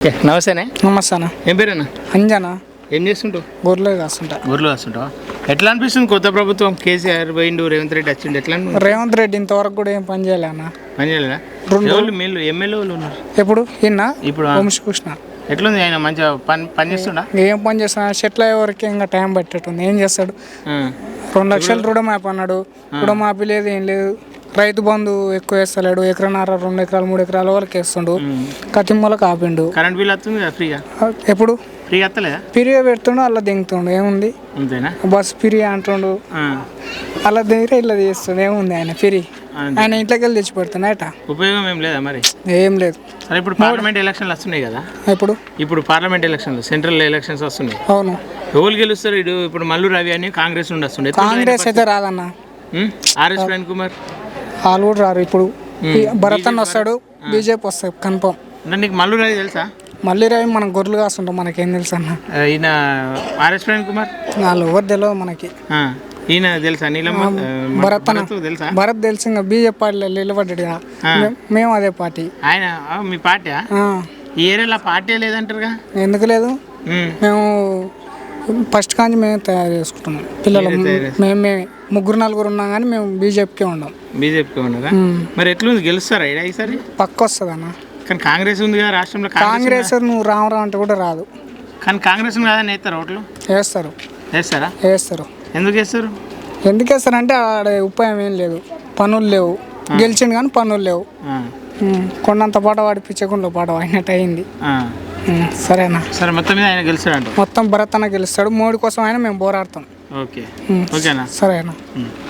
నమస్తేనే. నమస్తే అన్న. ఏం పేరేనా? అంజనా. ఏం చేస్తుంటావు? గొర్రెలు కాస్తుంటా. గొర్రెలు కాస్తుంటావా? ఎట్లా అనిపిస్తుంది కొత్త ప్రభుత్వం? కేసీఆర్ పోయిండు, రేవంత్ రెడ్డి వచ్చిండు, ఎట్లా రేవంత్ రెడ్డి ఇంతవరకు కూడా ఏం పని చేయలే అన్న. పని చేయలేదా? ఎమ్మెల్యే వాళ్ళు ఉన్నారు ఎప్పుడు ఇన్నా ఇప్పుడు వంశకృష్ణ ఎట్లుంది? ఆయన మంచిగా పని చేస్తుండా? ఏం పని చేస్తున్నా చెట్ల వరకు ఇంకా టైం పెట్టేటుంది. ఏం చేస్తాడు? 2 లక్షలు రుణమాపి అన్నాడు. రుణమాపి లేదు, ఏం లేదు. రైతు బంధు ఎక్కువ వేస్తలేడు. ఎకరన్నర 2 ఎకరాలు 3 ఎకరాల వరకు వేస్తుండు. కతిమ్మలకు ఆపిండు. కరెంట్ బిల్ వస్తుంది కదా ఫ్రీగా? ఎప్పుడు ఫ్రీగా వస్తలేదా? పిరియా పెడుతుండు, అలా దింగుతుండు. ఏముంది? అంతేనా? బస్ పిరియా అంటుండు, అలా దగ్గర ఇలా చేస్తుండు. ఏముంది ఆయన పిరి? ఆయన ఇంట్లోకి వెళ్ళి తెచ్చి పెడుతున్నా. ఉపయోగం ఏం లేదా మరి? ఏం లేదు. సరే, ఇప్పుడు పార్లమెంట్ ఎలక్షన్లు వస్తున్నాయి కదా. ఇప్పుడు పార్లమెంట్ ఎలక్షన్లు, సెంట్రల్ ఎలక్షన్స్ వస్తున్నాయి. అవును. ఎవరు గెలుస్తారు? ఇప్పుడు మల్లు రవి అని కాంగ్రెస్ నుండి వస్తుండే. కాంగ్రెస్ అయితే రాదన్న. ఆర్ఎస్ ప్రవీణ్ కుమార్ వాళ్ళు కూడా రారు. ఇప్పుడు భరత్ అన్న వస్తాడు, బీజేపీ వస్తాడు కన్ఫర్మ్. అంటే నీకు మల్లు రవి తెలుసా? మళ్ళీ రావి మనం గొర్రెలు కాస్తుంటాం, మనకేం తెలుసు అన్న. ఈయన ఆర్ఎస్ ప్రవీణ్ కుమార్ వాళ్ళు ఎవరు తెలియదు మనకి. ఈయన తెలుసా? భరత్ అన్న తెలుసా? భరత్ తెలుసు. ఇంకా బీజేపీ పార్టీలో నిలబడ్డాడు కదా, మేము అదే పార్టీ. ఆయన మీ పార్టీ? ఈ ఏరియాలో పార్టీ లేదంటారుగా? ఎందుకు లేదు? మేము ఫస్ట్ కాంచి మేము తయారు చేసుకుంటున్నాం పిల్లలు. మేమే 3-4 ఉన్నాం కానీ మేము బీజేపీకే ఉన్నాం. బీజేపీకే ఉన్నారా? మరి ఎట్లుంది, గెలుస్తారా ఈసారి? పక్క వస్తుంది అన్న. కానీ కాంగ్రెస్ ఉంది కదా రాష్ట్రంలో. కాంగ్రెస్ నువ్వు రామరావు అంటే కూడా రాదు. కానీ కాంగ్రెస్ కదా నేస్తారు ఓట్లు? వేస్తారు. వేస్తారు. ఎందుకు వేస్తారు? ఎందుకు వేస్తారంటే ఆడ ఉపాయం ఏం లేదు, పనులు లేవు. గెలిచిండు కానీ పనులు లేవు. కొండంత పాట వాడిపించకుండా పాట వాడినట్టు అయింది. సరేనా? సరే, మొత్తం మీద ఆయన గెలుస్తాడు. మొత్తం భరత్ అన్న గెలుస్తాడు. మోడీ కోసం ఆయన మేము పోరాడతాం. ఓకే. ఓకేనా? సరేనా?